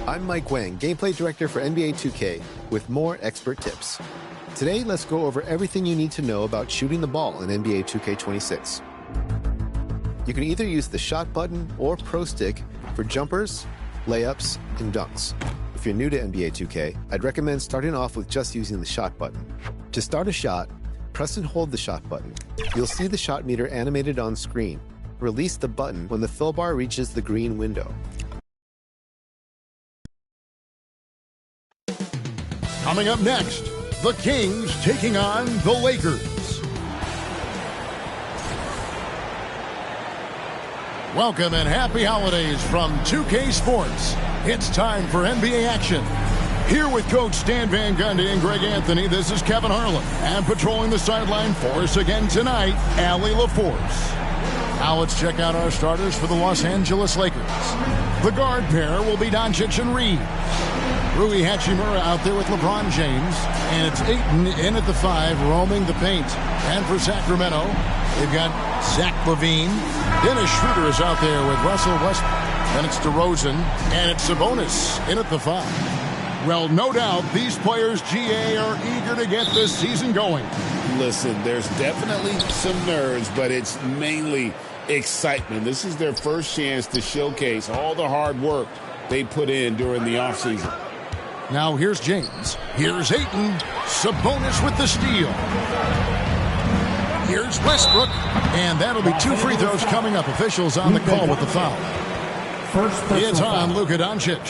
I'm Mike Wang, Gameplay Director for NBA 2K, with more expert tips. Today, let's go over everything you need to know about shooting the ball in NBA 2K26. You can either use the shot button or Pro Stick for jumpers, layups, and dunks. If you're new to NBA 2K, I'd recommend starting off with just using the shot button. To start a shot, press and hold the shot button. You'll see the shot meter animated on screen. Release the button when the fill bar reaches the green window. Coming up next, the Kings taking on the Lakers. Welcome and happy holidays from 2K Sports. It's time for NBA action. Here with Coach Stan Van Gundy and Greg Anthony, this is Kevin Harlan. And patrolling the sideline for us again tonight, Allie LaForce. Now let's check out our starters for the Los Angeles Lakers. The guard pair will be Doncic and Reeves. Rui Hachimura out there with LeBron James. And it's Ayton in at the 5, roaming the paint. And for Sacramento, they've got Zach LaVine. Dennis Schroeder is out there with Russell Westbrook. Then it's DeRozan. And it's Sabonis in at the 5. Well, no doubt these players, GA, are eager to get this season going. Listen, there's definitely some nerves, but it's mainly excitement. This is their first chance to showcase all the hard work they put in during the offseason. Now here's James. Here's Ayton. Sabonis with the steal. Here's Westbrook. And that'll be 2 free throws coming up. Officials on the call with the foul. It's on Luka Doncic.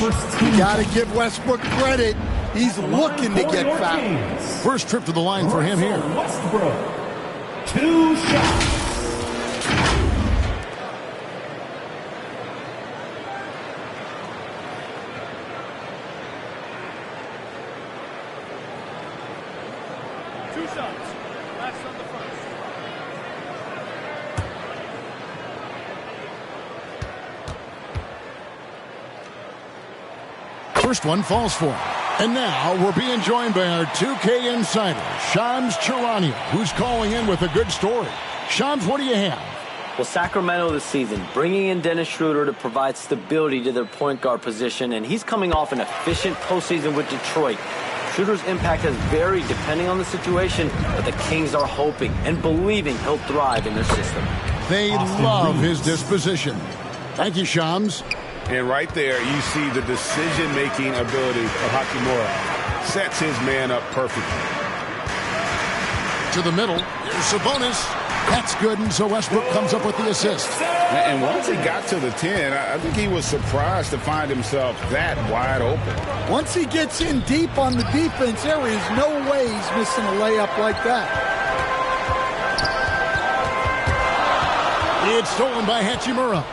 You got to give Westbrook credit. He's looking to get fouled. First trip to the line for him here. Westbrook. 2 shots. Last on the first. First one falls for him. And now we're being joined by our 2K insider, Shams Charania, who's calling in with a good story. Shams, what do you have? Well, Sacramento this season, bringing in Dennis Schroeder to provide stability to their point guard position, and he's coming off an efficient postseason with Detroit. Schroeder's impact has varied depending on the situation, but the Kings are hoping and believing he'll thrive in their system. They love his disposition. Thank you, Shams. And right there, you see the decision-making ability of Hachimura. Sets his man up perfectly. To the middle, here's Sabonis. That's good, and so Westbrook comes up with the assist. And once he got to the 10, I think he was surprised to find himself that wide open. Once he gets in deep on the defense, there is no way he's missing a layup like that. It's stolen by Hachimura.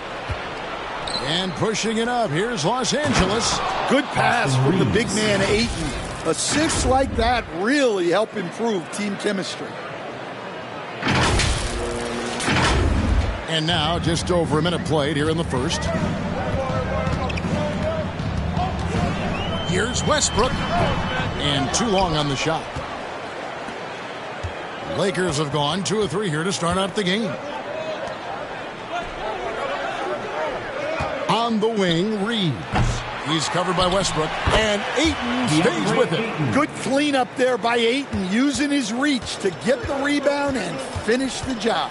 And pushing it up, here's Los Angeles. Good pass from the big man, Ayton. Assists like that really help improve team chemistry. And now, just over a minute played here in the first. Here's Westbrook. And too long on the shot. Lakers have gone 2 of 3 here to start out the game. On the wing, Reeves. He's covered by Westbrook. And Ayton stays with it. Good cleanup there by Ayton, using his reach to get the rebound and finish the job.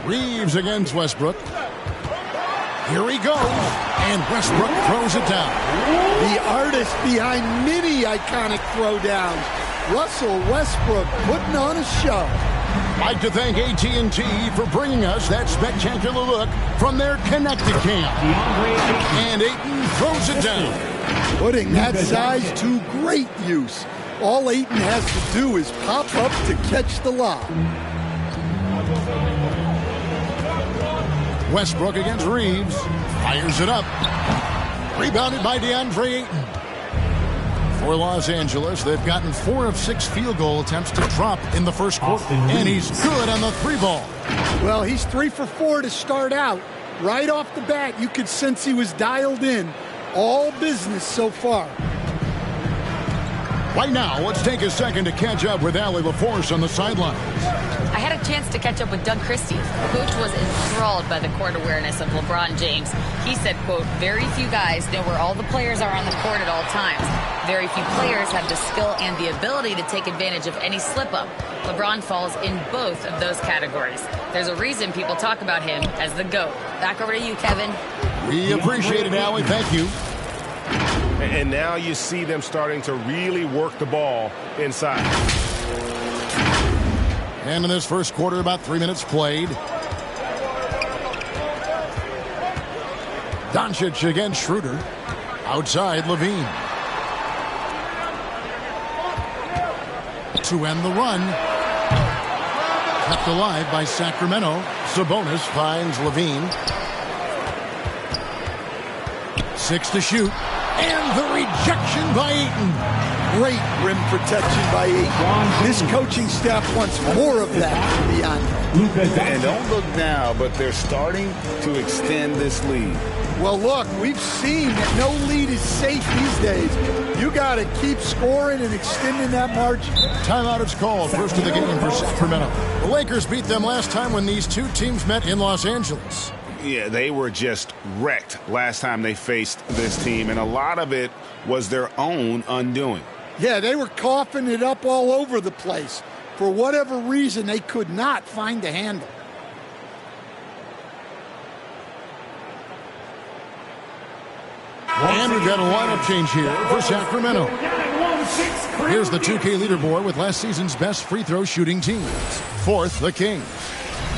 Reeves against Westbrook. Here he goes. And Westbrook throws it down. The artist behind many iconic throwdowns. Russell Westbrook putting on a show. I'd like to thank AT&T for bringing us that spectacular look from their connected cam. And Ayton throws it down. Putting that size to great use. All Ayton has to do is pop up to catch the lob. Westbrook against Reeves. Fires it up. Rebounded by DeAndre Ayton. For Los Angeles, they've gotten 4 of 6 field goal attempts to drop in the first quarter. And he's good on the 3-ball. Well, he's 3 for 4 to start out. Right off the bat, you could sense he was dialed in. All business so far. Right now, let's take a second to catch up with Allie LaForce on the sidelines. I had a chance to catch up with Doug Christie. Coach was enthralled by the court awareness of LeBron James. He said, quote, very few guys know where all the players are on the court at all times. Very few players have the skill and the ability to take advantage of any slip-up. LeBron falls in both of those categories. There's a reason people talk about him as the GOAT. Back over to you, Kevin. We appreciate it, Allie. Thank you. And now you see them starting to really work the ball inside. And in this first quarter, about 3 minutes played. Doncic against Schroeder. Outside, Levine. To end the run. Kept alive by Sacramento. Sabonis finds Levine. 6 to shoot. And the rejection by Ayton. Great rim protection by Ayton. This coaching staff wants more of that from DeAndre. And don't look now, but they're starting to extend this lead. Well, look, we've seen that no lead is safe these days. You got to keep scoring and extending that margin. Timeout is called. First of the game for Sacramento. The Lakers beat them last time when these two teams met in Los Angeles. Yeah, they were just wrecked last time they faced this team, and a lot of it was their own undoing. Yeah, they were coughing it up all over the place. For whatever reason, they could not find a handle. And we've got a lineup change here for Sacramento. Here's the 2K leaderboard with last season's best free throw shooting teams. Fourth, the Kings.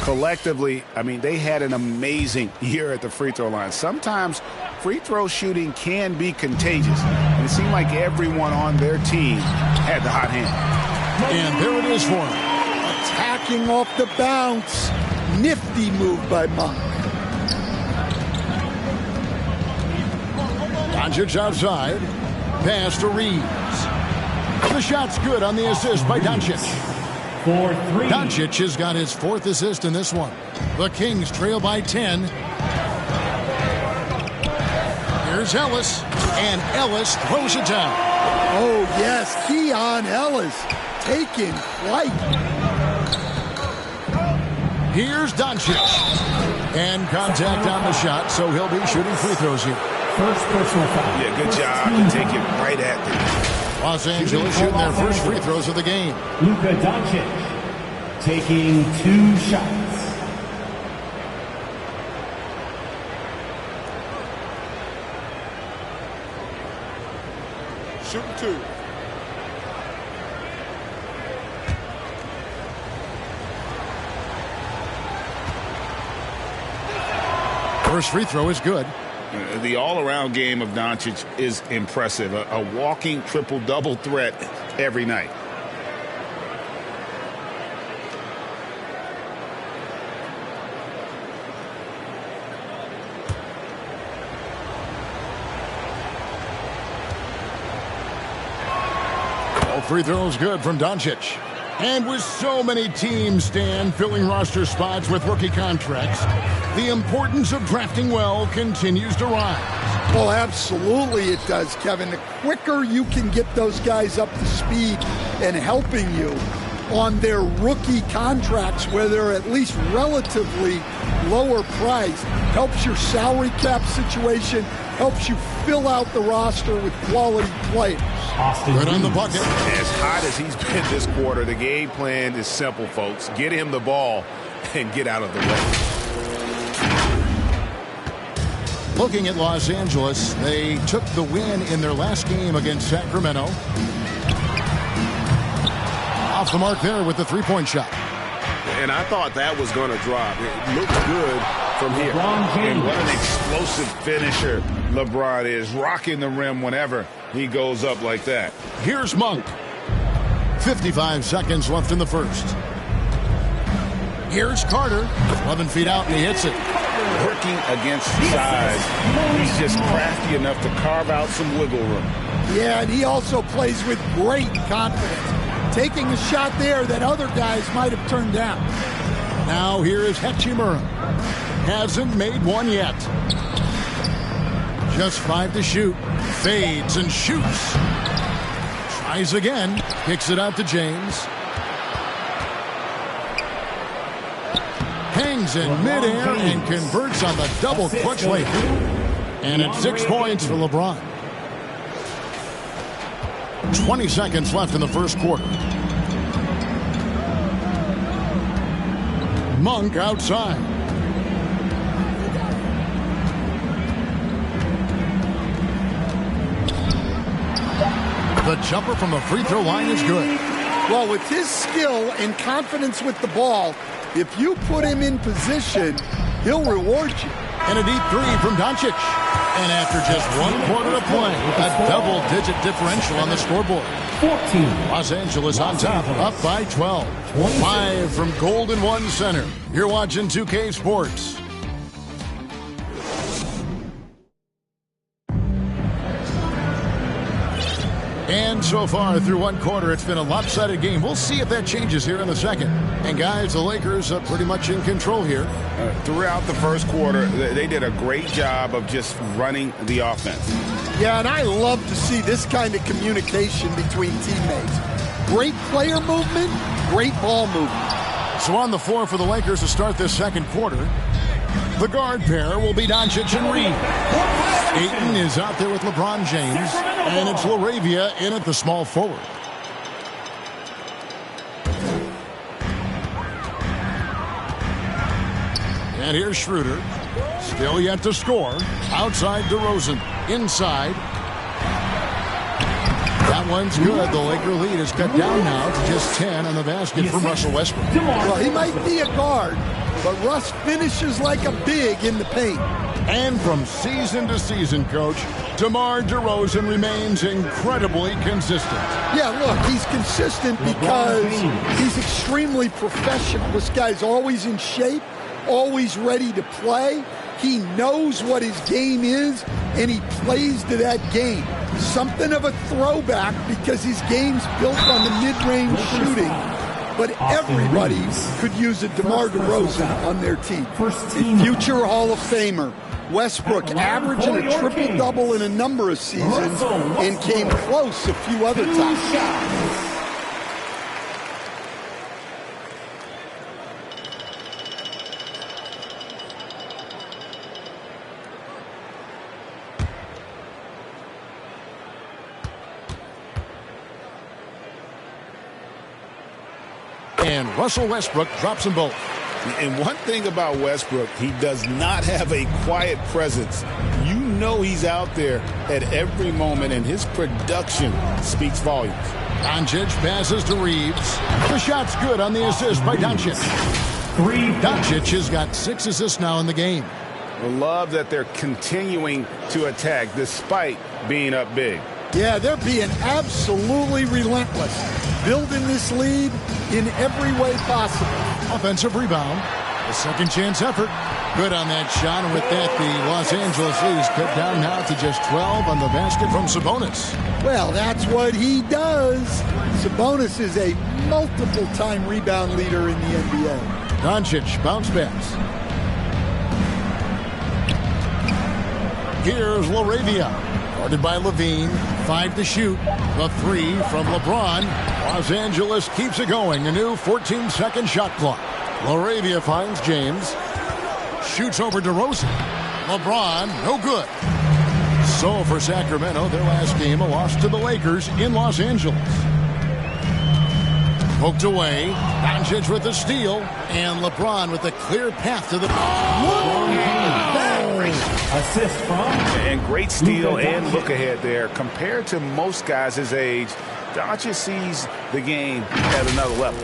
Collectively, I mean, they had an amazing year at the free throw line. Sometimes free throw shooting can be contagious. And it seemed like everyone on their team had the hot hand. And there it is for him. Attacking off the bounce. Nifty move by Monk. Doncic outside. Pass to Reeves. The shot's good on the assist by Doncic. Doncic has got his fourth assist in this one. The Kings trail by 10. Here's Ellis. And Ellis throws it down. Oh, yes. Keon Ellis taking flight. Here's Doncic. And contact on the shot, so he'll be shooting free throws here. First personal foul. Yeah, good job to take it right at them. Los Angeles shooting their first free throws of the game. Luka Doncic taking 2 shots. Shooting 2. First free throw is good. The all-around game of Doncic is impressive. A walking triple-double threat every night. All free throws good from Doncic. And with so many teams, Stan, filling roster spots with rookie contracts, the importance of drafting well continues to rise. Well, absolutely it does, Kevin. The quicker you can get those guys up to speed and helping you on their rookie contracts where they're at least relatively lower price, helps your salary cap situation, helps you fill out the roster with quality players. Right on the bucket. As hot as he's been this quarter, the game plan is simple, folks. Get him the ball and get out of the way. Looking at Los Angeles, they took the win in their last game against Sacramento. Off the mark there with the three-point shot. And I thought that was going to drop. It looked good from here. And what an explosive finisher LeBron is, rocking the rim whenever he goes up like that. Here's Monk. 55 seconds left in the first. Here's Carter. 11 feet out, and he hits it. Working against size, he's just crafty enough to carve out some wiggle room. Yeah, and he also plays with great confidence, taking a shot there that other guys might have turned down. Now here is Hachimura. Hasn't made one yet. Just 5 to shoot. Fades and shoots. Tries again. Kicks it out to James. Hangs in midair and converts on the double clutch layup. And it's 6 points for LeBron. 20 seconds left in the first quarter. Monk outside. The jumper from the free throw line is good. Well, with his skill and confidence with the ball, if you put him in position, he'll reward you. And a deep three from Doncic. And after just 1 quarter of play, a double-digit differential on the scoreboard. 14. Los Angeles on top, up by 12. 5 from Golden One Center. You're watching 2K Sports. And so far through 1 quarter, it's been a lopsided game. We'll see if that changes here in the second. And guys, the Lakers are pretty much in control here. Throughout the first quarter, they did a great job of just running the offense. Yeah, and I love to see this kind of communication between teammates. Great player movement, great ball movement. So on the floor for the Lakers to start this second quarter, the guard pair will be Doncic and Reed. Ayton is out there with LeBron James, and it's LaRavia in at the small forward. And here's Schroeder. Still yet to score. Outside DeRozan. Inside. That one's good. The Laker lead is cut down now to just 10 on the basket from Russell Westbrook. Well, he might be a guard, but Russ finishes like a big in the paint. And from season to season, Coach, DeMar DeRozan remains incredibly consistent. Yeah, look, he's consistent because he's extremely professional. This guy's always in shape, always ready to play. He knows what his game is, and he plays to that game. Something of a throwback because his game's built on the mid-range shooting. But everybody could use a DeMar DeRozan on their team. A future Hall of Famer. Westbrook averaging a triple-double in a number of seasons and came close a few other times. And Russell Westbrook drops them both. And one thing about Westbrook, he does not have a quiet presence. You know he's out there at every moment, and his production speaks volumes. Doncic passes to Reeves. The shot's good on the assist by Doncic. Doncic has got 6 assists now in the game. I love that they're continuing to attack despite being up big. Yeah, they're being absolutely relentless, building this lead in every way possible. Offensive rebound. A second chance effort. Good on that shot. And with that, the Los Angeles lead cut down now to just 12 on the basket from Sabonis. Well, that's what he does. Sabonis is a multiple-time rebound leader in the NBA. Doncic, bounce pass. Here's LaRavia. Guarded by Levine. 5 to shoot. The 3 from LeBron. Los Angeles keeps it going. A new 14-second shot clock. LaRavia finds James. Shoots over DeRozan. LeBron, no good. So for Sacramento, their last game, a loss to the Lakers in Los Angeles. Poked away. Doncic with the steal. And LeBron with a clear path to the... Assist from... And great steal and look ahead there. Compared to most guys his age, Doncic sees the game at another level.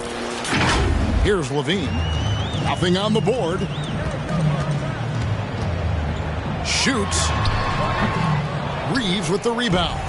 Here's Levine. Nothing on the board. Shoots. Reeves with the rebound.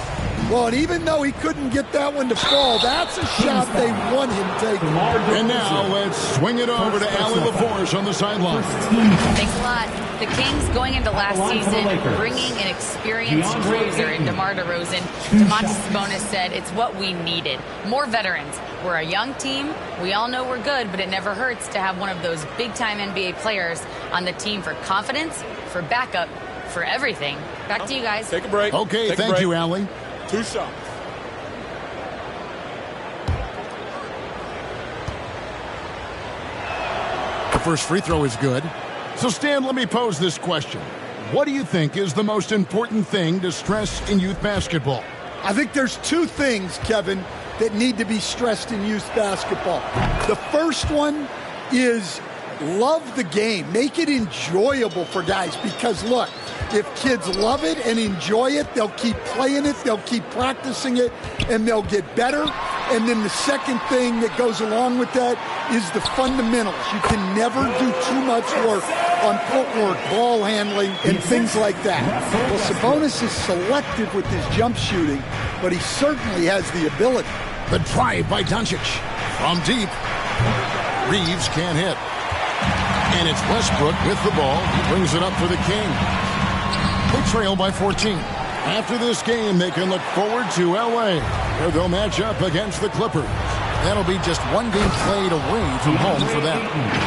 Well, and even though he couldn't get that one to fall, that's a shot they want him taking. And now let's swing it over to Allie LaForce on the sideline. Thanks a lot. The Kings going into last season, bringing an experienced cruiser in DeMar DeRozan. Domantas Sabonis said it's what we needed. More veterans. We're a young team. We all know we're good, but it never hurts to have one of those big-time NBA players on the team for confidence, for backup, for everything. Back to you guys. Take a break. Okay, thank you, Allie. 2 shots. first free throw is good. So, Stan, let me pose this question. What do you think is the most important thing to stress in youth basketball? I think there's two things, Kevin, that need to be stressed in youth basketball. The first one is love the game. Make it enjoyable for guys because, look, if kids love it and enjoy it, they'll keep playing it, they'll keep practicing it, and they'll get better. And then the second thing that goes along with that is the fundamentals. You can never do too much work on footwork, ball handling, and things like that. Well, Sabonis is selective with his jump shooting, but he certainly has the ability. The drive by Doncic. From deep. Reeves can't hit. And it's Westbrook with the ball. He brings it up for the King. They trail by 14. After this game, they can look forward to L.A., where they'll match up against the Clippers. That'll be just one game played away from home for them.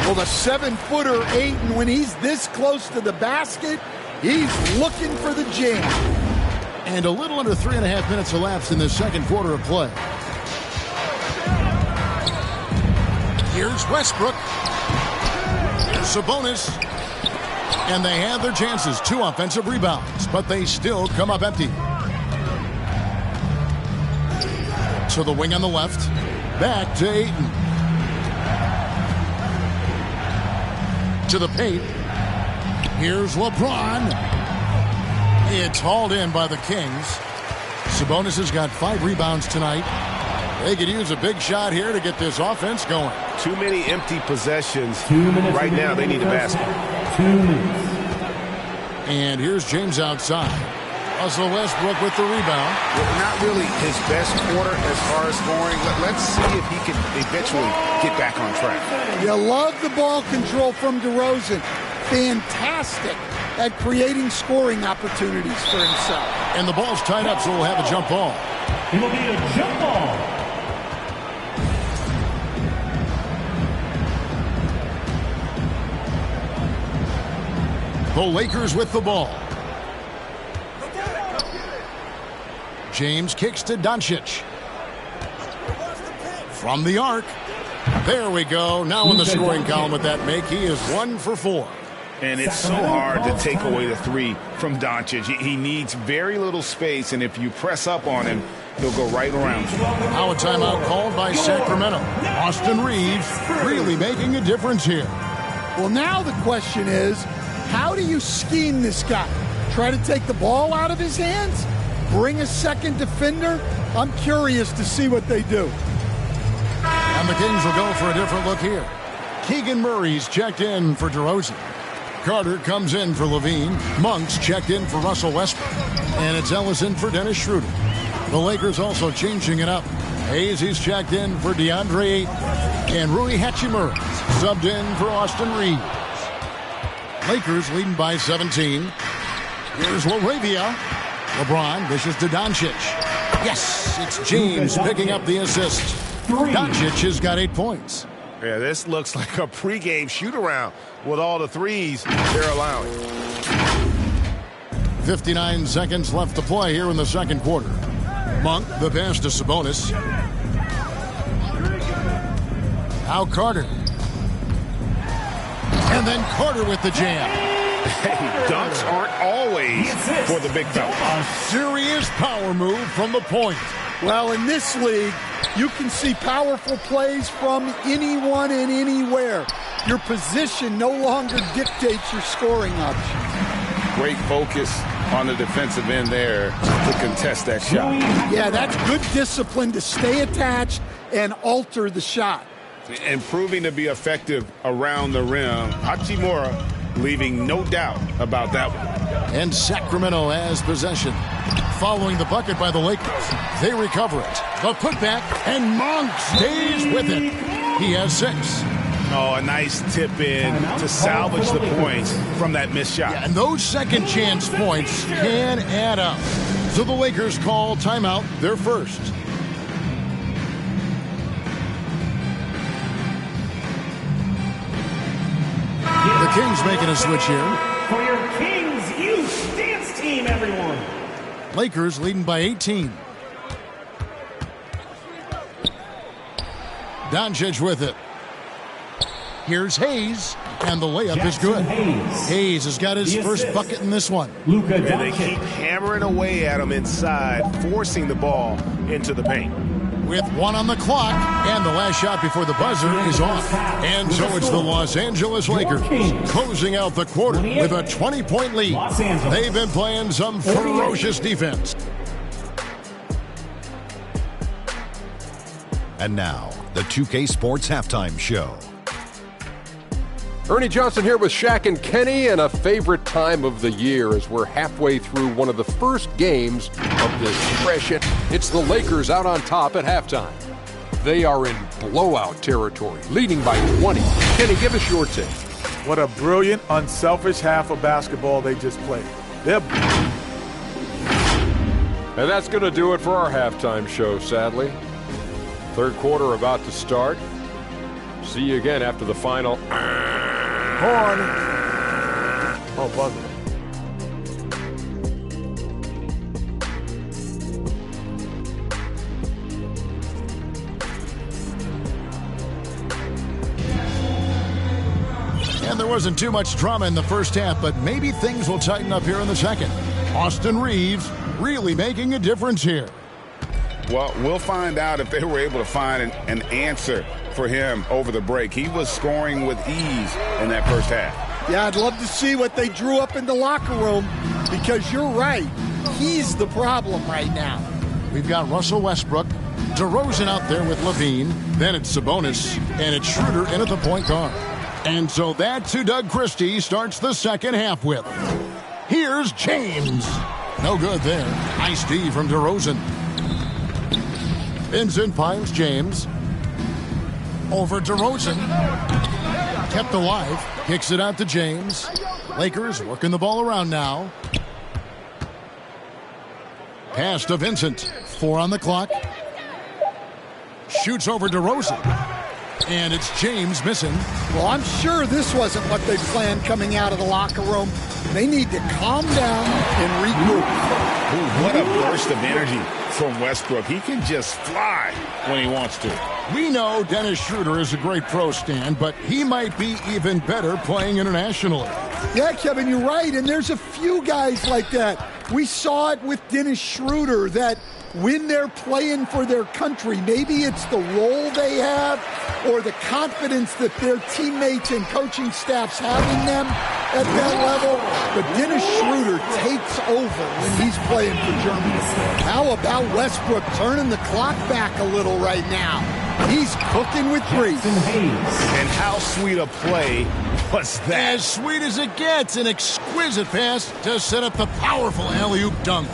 Well, the 7-footer Ayton, when he's this close to the basket, he's looking for the jam. And a little under 3.5 minutes elapsed in the second quarter of play. Here's Westbrook. Here's Sabonis. And they have their chances. 2 offensive rebounds, but they still come up empty. To the wing on the left. Back to Ayton. To the paint. Here's LeBron. It's hauled in by the Kings. Sabonis has got 5 rebounds tonight. They could use a big shot here to get this offense going. Too many empty possessions. Right now, they need a basket. 2 minutes. And here's James outside. Russell Westbrook with the rebound. Well, not really his best quarter as far as scoring. Let's see if he can eventually get back on track. You love the ball control from DeRozan. Fantastic at creating scoring opportunities for himself. And the ball's tied up, so we'll have a jump ball. It will be a jump ball. The Lakers with the ball. James kicks to Doncic. From the arc. There we go. Now in the scoring column with that make. He is 1 for 4. And it's so hard to take away the 3 from Doncic. He needs very little space, and if you press up on him, he'll go right around you. Now a timeout called by Sacramento. Austin Reeves really making a difference here. Well, now the question is, how do you scheme this guy? Try to take the ball out of his hands? Bring a second defender? I'm curious to see what they do. And the Kings will go for a different look here. Keegan Murray's checked in for DeRozan. Carter comes in for Levine. Monk's checked in for Russell Westbrook. And it's Ellison for Dennis Schroeder. The Lakers also changing it up. Hayes is checked in for DeAndre Ayton. And Rui Hachimura subbed in for Austin Reeves. Lakers leading by 17. Here's LaRavia. LeBron dishes to Doncic. Yes, it's James picking up the assist. Doncic has got 8 points. Yeah, this looks like a pregame shoot-around with all the threes they're allowing. 59 seconds left to play here in the second quarter. Monk, the pass to Sabonis. Now Carter. And then Carter with the jam. Hey, dunks aren't always for the big fella. A serious power move from the point. Well, in this league, you can see powerful plays from anyone and anywhere. Your position no longer dictates your scoring options. Great focus on the defensive end there to contest that shot. Yeah, that's good discipline to stay attached and alter the shot. And proving to be effective around the rim. Hachimura leaving no doubt about that one. And Sacramento has possession. Following the bucket by the Lakers. They recover it. The putback, and Monk stays with it. He has 6. Oh, a nice tip in to salvage the points from that missed shot. Yeah, and those second chance points can add up. So the Lakers call timeout, their first. The Kings making a switch here. For your Kings Youth Dance Team, everyone. Lakers leading by 18. Doncic with it. Here's Hayes. And the layup is good. Hayes has got his first bucket in this one. And they keep hammering away at him inside, forcing the ball into the paint. With 1 on the clock, and the last shot before the buzzer is off. And so it's the Los Angeles Lakers closing out the quarter with a 20-point lead. They've been playing some ferocious defense. And now, the 2K Sports Halftime Show. Ernie Johnson here with Shaq and Kenny, and a favorite time of the year as we're halfway through one of the first games of this stretch. It's the Lakers out on top at halftime. They are in blowout territory, leading by 20. Kenny, give us your take. What a brilliant, unselfish half of basketball they just played. And that's going to do it for our halftime show, sadly. Third quarter about to start. See you again after the final. Horn. Oh, buzzer. And there wasn't too much drama in the first half, but maybe things will tighten up here in the second. Austin Reeves really making a difference here. Well, we'll find out if they were able to find an answer for him over the break. He was scoring with ease in that first half. Yeah, I'd love to see what they drew up in the locker room, because you're right. He's the problem right now. We've got Russell Westbrook, DeRozan out there with Levine, then it's Sabonis, and it's Schroeder in at the point guard. And so that's who Doug Christie starts the second half with. Here's James. No good there. Nice D from DeRozan. Vincent finds James. Over DeRozan. Kept alive. Kicks it out to James. Lakers working the ball around now. Pass to Vincent. 4 on the clock. Shoots over DeRozan. And it's James missing. Well, I'm sure this wasn't what they planned coming out of the locker room. They need to calm down and regroup. Ooh, what a burst of energy from Westbrook. He can just fly when he wants to. We know Dennis Schroeder is a great pro, Stan, but he might be even better playing internationally. Yeah, Kevin, you're right, and there's a few guys like that. We saw it with Dennis Schroeder, that when they're playing for their country, maybe it's the role they have or the confidence that their teammates and coaching staffs have in them at that level. But Dennis Schroeder takes over when he's playing for Germany. How about Westbrook turning the clock back a little right now? He's cooking with grease. And how sweet a play was that? As sweet as it gets, an exquisite pass to set up the powerful alley-oop dunk.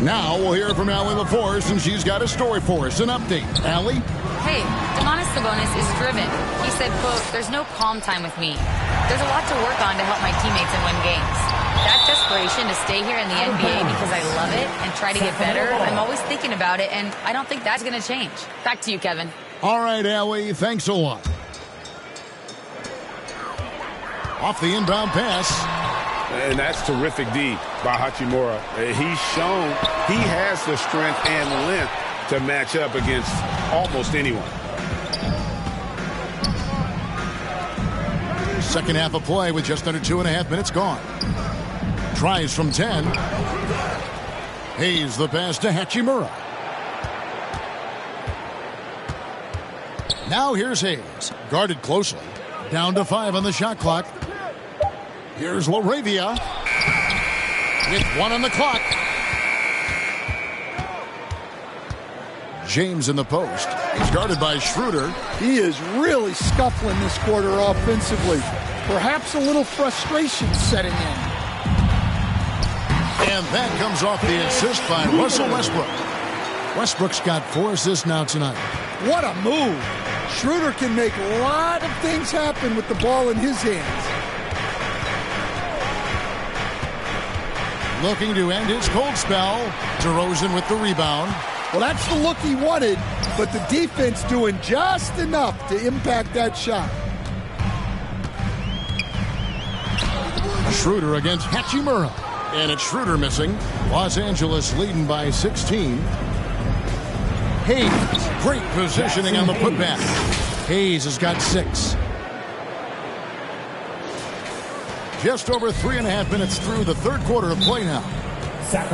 Now we'll hear from Allie LaForce, and she's got a story for us. An update. Allie? Hey, Domantas Sabonis is driven. He said, quote, "There's no calm time with me. There's a lot to work on to help my teammates and win games. That desperation to stay here in the NBA because I love it and try to get better, I'm always thinking about it, and I don't think that's going to change." Back to you, Kevin. All right, Allie, thanks a lot. Off the inbound pass. And that's terrific D by Hachimura. He's shown he has the strength and length to match up against almost anyone. Second half of play with just under 2.5 minutes gone. Tries from 10. Hayes the pass to Hachimura. Now here's Hayes. Guarded closely. Down to 5 on the shot clock. Here's LaRavia. With 1 on the clock. James in the post. He's guarded by Schroeder. He is really scuffling this quarter offensively. Perhaps a little frustration setting in. And that comes off the assist by Russell Westbrook. Westbrook's got 4 assists now tonight. What a move. Schroeder can make a lot of things happen with the ball in his hands. Looking to end his cold spell. DeRozan with the rebound. Well, that's the look he wanted, but the defense doing just enough to impact that shot. Schroeder against Hachimura. And it's Schroeder missing. Los Angeles leading by 16. Hayes, great positioning on the putback. Hayes has got 6. Just over 3.5 minutes through the third quarter of play now.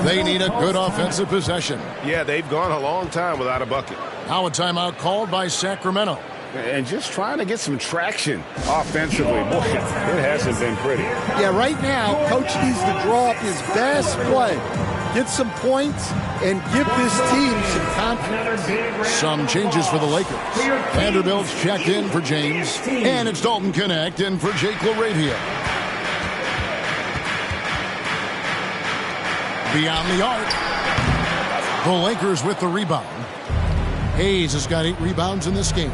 They need a good offensive possession. Yeah, they've gone a long time without a bucket. Now a timeout called by Sacramento. And just trying to get some traction offensively. Boy, it hasn't been pretty. Yeah, right now, Coach needs to draw up his best play, get some points, and give this team some confidence. Some changes for the Lakers. Vanderbilt's checked in for James, and it's Dalton Connect in for Jake LaRavia. Beyond the arc, the Lakers with the rebound. Hayes has got 8 rebounds in this game.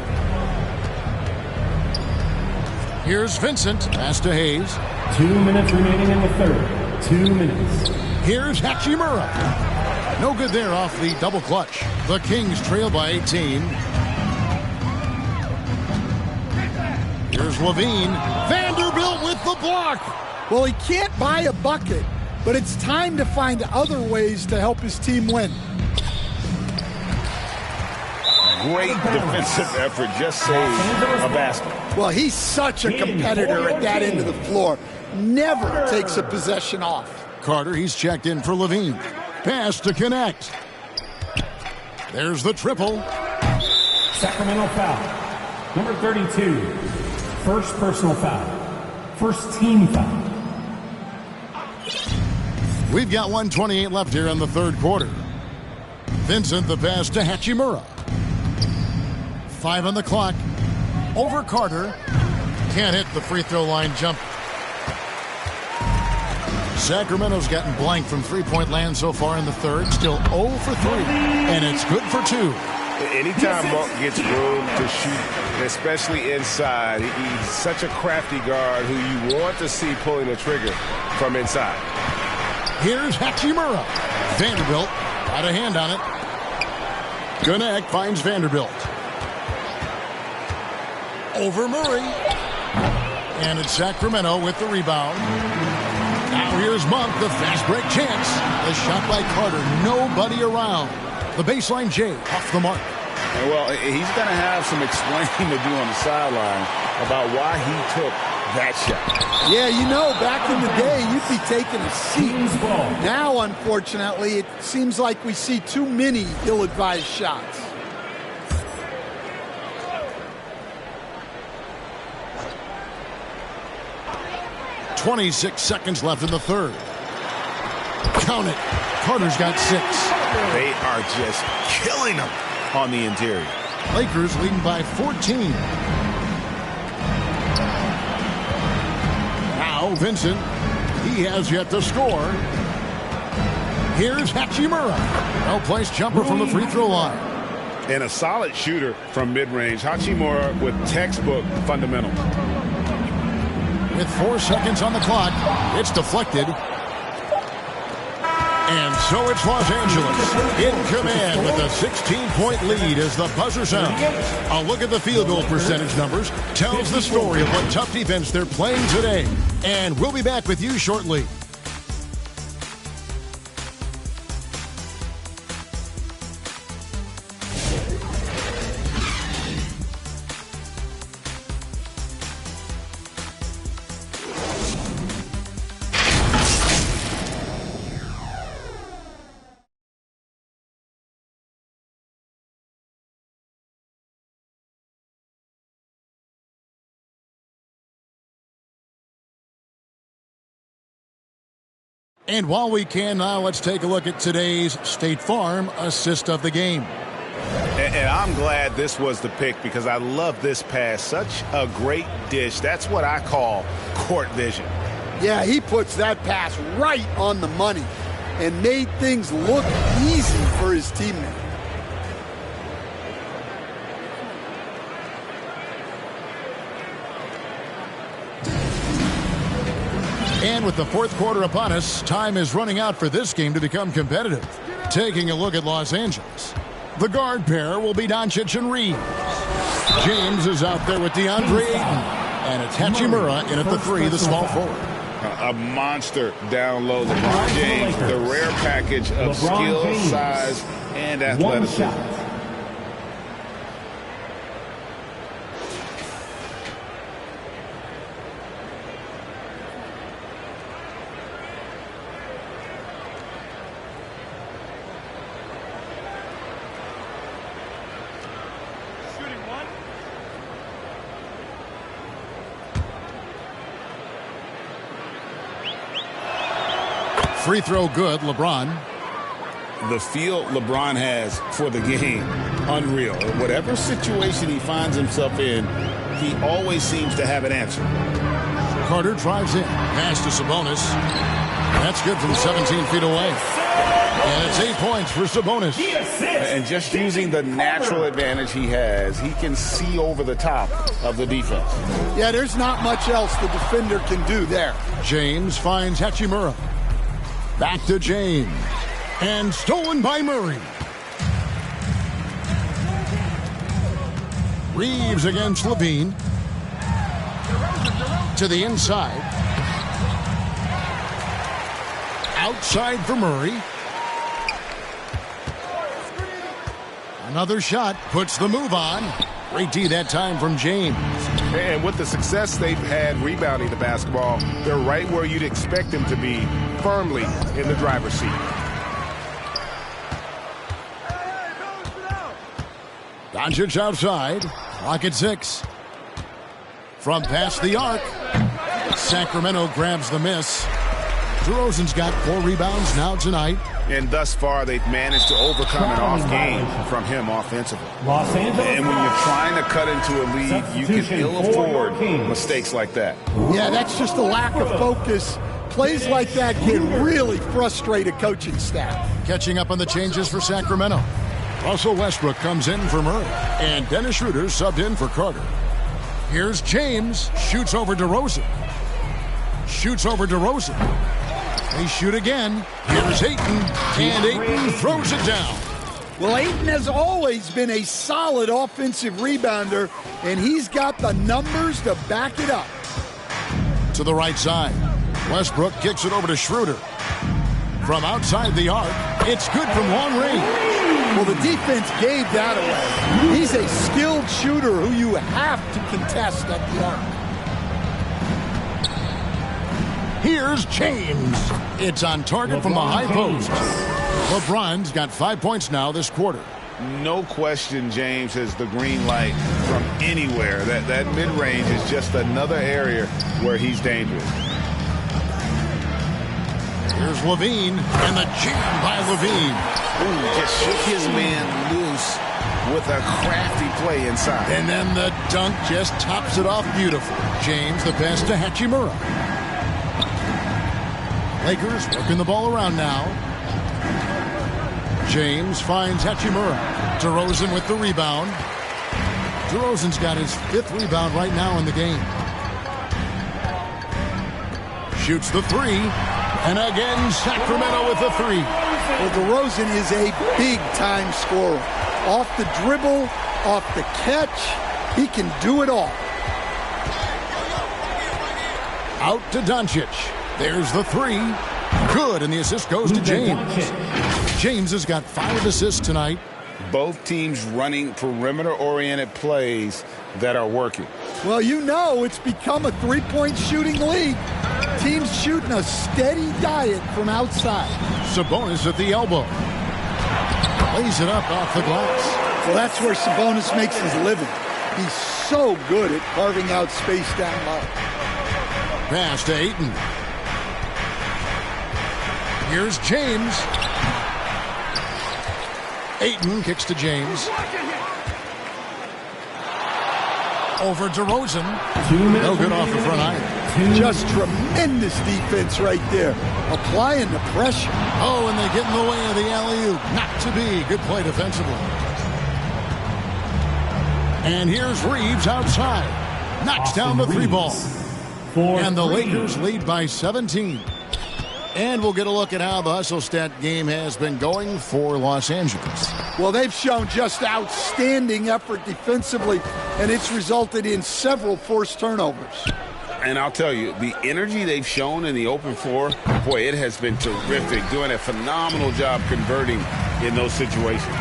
Here's Vincent. Pass to Hayes. 2 minutes remaining in the third. 2 minutes. Here's Hachimura. No good there off the double clutch. The Kings trail by 18. Here's Levine. Vanderbilt with the block. Well, he can't buy a bucket, but it's time to find other ways to help his team win. Great defensive effort, just saved a basket. Well, he's such a competitor at that end of the floor. Never takes a possession off. Carter, he's checked in for Levine. Pass to Connect. There's the triple. Sacramento foul. Number 32. First personal foul. First team foul. We've got 1:28 left here in the third quarter. Vincent, the pass to Hachimura. 5 on the clock. Over Carter. Can't hit the free throw line jump. Sacramento's gotten blank from three-point land so far in the third. Still 0 for 3. And it's good for 2. Anytime Monk gets room to shoot, especially inside, he's such a crafty guard who you want to see pulling the trigger from inside. Here's Hachimura. Vanderbilt got a hand on it. Connect finds Vanderbilt. Over Murray. And it's Sacramento with the rebound. Now here's Monk, the fast break chance. The shot by Carter, nobody around. The baseline J off the mark. Well, he's going to have some explaining to do on the sideline about why he took that shot. Yeah, you know, back in the day, you'd be taking a seat. Now, unfortunately, it seems like we see too many ill-advised shots. .26 seconds left in the third. Count it. Carter's got 6. They are just killing them on the interior. Lakers leading by 14. Now Vincent. He has yet to score. Here's Hachimura. Well-placed jumper from the free throw line. And a solid shooter from mid-range. Hachimura with textbook fundamentals. With 4 seconds on the clock, it's deflected. And so it's Los Angeles in command with a 16-point lead as the buzzer sounds. A look at the field goal percentage numbers tells the story of what tough defense they're playing today. And we'll be back with you shortly. And while we can now, let's take a look at today's State Farm assist of the game. And I'm glad this was the pick because I love this pass. Such a great dish. That's what I call court vision. Yeah, he puts that pass right on the money and made things look easy for his teammate. And with the fourth quarter upon us, time is running out for this game to become competitive. Taking a look at Los Angeles. The guard pair will be Doncic and Reeves. James is out there with DeAndre Ayton. And it's Hachimura in at the 3, the small forward. A monster down low. LeBron James, the rare package of skill, size, and athleticism. Free throw good, LeBron. The feel LeBron has for the game, unreal. Whatever situation he finds himself in, he always seems to have an answer. Carter drives in. Pass to Sabonis. That's good from 17 feet away. And it's 8 points for Sabonis. And just using the natural advantage he has, he can see over the top of the defense. Yeah, there's not much else the defender can do there. James finds Hachimura. Back to James. And stolen by Murray. Reeves against Levine. To the inside. Outside for Murray. Another shot puts the move on. Great D that time from James. And with the success they've had rebounding the basketball, they're right where you'd expect them to be, firmly in the driver's seat. Doncic outside. Clock at 6. From past the arc. Sacramento grabs the miss. DeRozan's got 4 rebounds now tonight. And thus far, they've managed to overcome an off game from him offensively. And when you're trying to cut into a lead, you can ill afford mistakes like that. Yeah, that's just a lack of focus. Plays like that can really frustrate a coaching staff. Catching up on the changes for Sacramento. Russell Westbrook comes in for Murray. And Dennis Schroeder subbed in for Carter. Here's James. Shoots over DeRozan. Shoots over DeRozan. They shoot again. Here's Ayton. And Ayton throws it down. Well, Ayton has always been a solid offensive rebounder, and he's got the numbers to back it up. To the right side. Westbrook kicks it over to Schroeder. From outside the arc, it's good from long range. Well, the defense gave that away. He's a skilled shooter who you have to contest at the arc. Here's James. It's on target from the high post. LeBron's got 5 points now this quarter. No question James has the green light from anywhere. That mid-range is just another area where he's dangerous. Here's Levine, and the jam by Levine. Ooh, just shook his man loose with a crafty play inside. And then the dunk just tops it off beautiful. James, the pass to Hachimura. Lakers working the ball around now. James finds Hachimura. DeRozan with the rebound. DeRozan's got his 5th rebound right now in the game. Shoots the 3. And again, Sacramento with the 3. Well, DeRozan is a big-time scorer. Off the dribble, off the catch, he can do it all. Out to Doncic. There's the 3. Good, and the assist goes to James. James has got 5 assists tonight. Both teams running perimeter-oriented plays that are working. Well, you know it's become a three-point shooting league. Teams shooting a steady diet from outside. Sabonis at the elbow. Lays it up off the glass. Well, that's where Sabonis makes his living. He's so good at carving out space down low. Pass to Ayton. Here's James. Ayton kicks to James. Over DeRozan. No good off the front iron. Just tremendous defense right there. Applying the pressure. Oh, and they get in the way of the alley-oop. Not to be. Good play defensively. And here's Reeves outside. Knocks down the 3-ball. And the Lakers lead by 17. And we'll get a look at how the hustle stat game has been going for Los Angeles. Well, they've shown just outstanding effort defensively, and it's resulted in several forced turnovers. And I'll tell you, the energy they've shown in the open floor, boy, it has been terrific, doing a phenomenal job converting in those situations.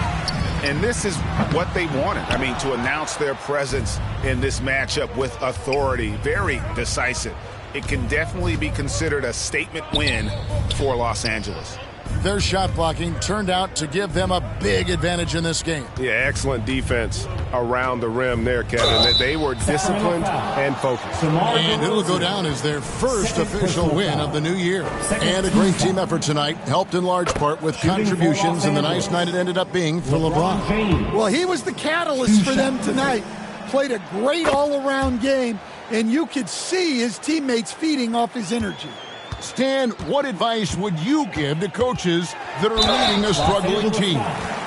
And this is what they wanted. I mean, to announce their presence in this matchup with authority, very decisive. It can definitely be considered a statement win for Los Angeles. their shot blocking turned out to give them a big advantage in this game. Yeah, excellent defense around the rim there, Kevin. They were disciplined and focused. And it'll go down as their first official win of the new year. And a great team effort tonight, helped in large part with contributions in the nice night it ended up being for LeBron. Well, he was the catalyst for them tonight. Played a great all-around game, and you could see his teammates feeding off his energy. Stan, what advice would you give to coaches that are leading a struggling team?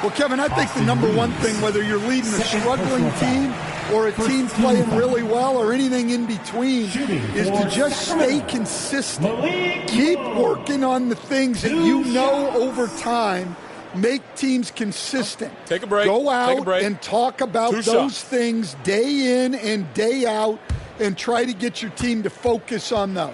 Well, Kevin, I think the number one thing, whether you're leading a struggling team or a team playing really well or anything in between, is to just stay consistent. Keep working on the things that you know over time make teams consistent. Take a break. Go out and talk about those things day in and day out and try to get your team to focus on those.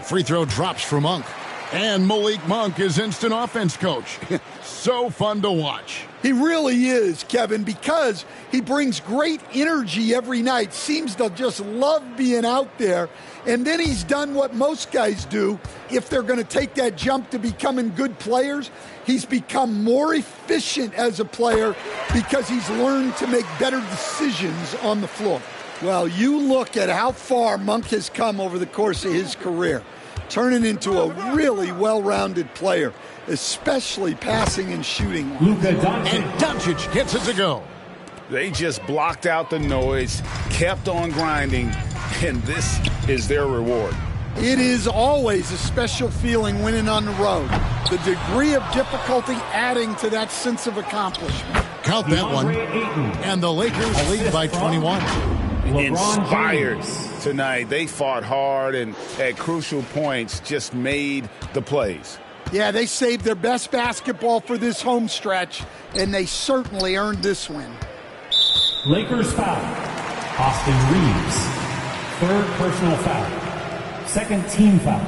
Free throw drops for Monk. And Malik Monk is instant offense coach. So fun to watch. He really is, Kevin, because he brings great energy every night. Seems to just love being out there. And then he's done what most guys do. If they're going to take that jump to becoming good players, he's become more efficient as a player because he's learned to make better decisions on the floor. Well, you look at how far Monk has come over the course of his career, turning into a really well-rounded player, especially passing and shooting. And Doncic gets it to go. They just blocked out the noise, kept on grinding, and this is their reward. It is always a special feeling winning on the road. The degree of difficulty adding to that sense of accomplishment. Count that one. And the Lakers lead by 21. Inspired tonight. They fought hard and at crucial points just made the plays. Yeah, they saved their best basketball for this home stretch, and they certainly earned this win. Lakers foul. Austin Reeves. Third personal foul. Second team foul.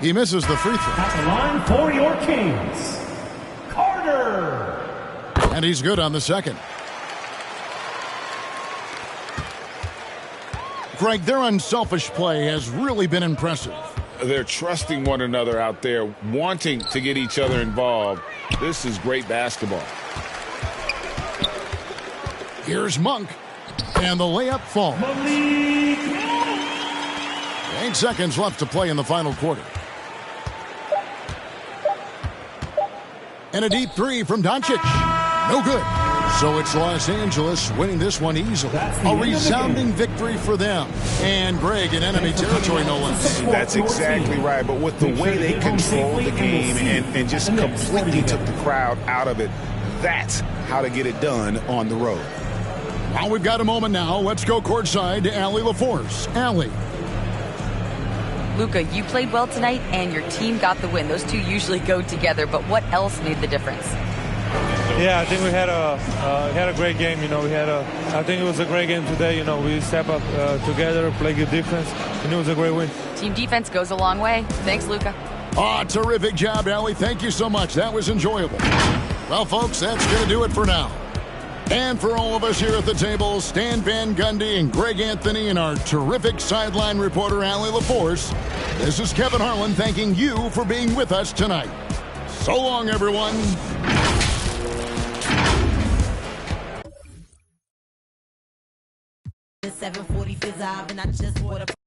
He misses the free throw. At the line for your Kings, Carter. And he's good on the second. Greg, their unselfish play has really been impressive. They're trusting one another out there, wanting to get each other involved. This is great basketball. Here's Monk. And the layup falls. 8 seconds left to play in the final quarter. And a deep three from Doncic. No good. So it's Los Angeles winning this one easily. A resounding victory for them. And Greg in enemy territory, no less. That's exactly right. But with the way they controlled the game and just completely took the crowd out of it, that's how to get it done on the road. Well, we've got a moment now. Let's go courtside to Allie LaForce. Allie. Luka, you played well tonight, and your team got the win. Those two usually go together, but what else made the difference? Yeah, I think we had a great game. I think it was a great game today. We step up together, play good defense, and it was a great win. Team defense goes a long way. Thanks, Luka. Terrific job, Allie. Thank you so much. That was enjoyable. Well, folks, that's going to do it for now. And for all of us here at the table, Stan Van Gundy and Greg Anthony and our terrific sideline reporter, Allie LaForce, this is Kevin Harlan thanking you for being with us tonight. So long, everyone. 740 fizz and I just bought a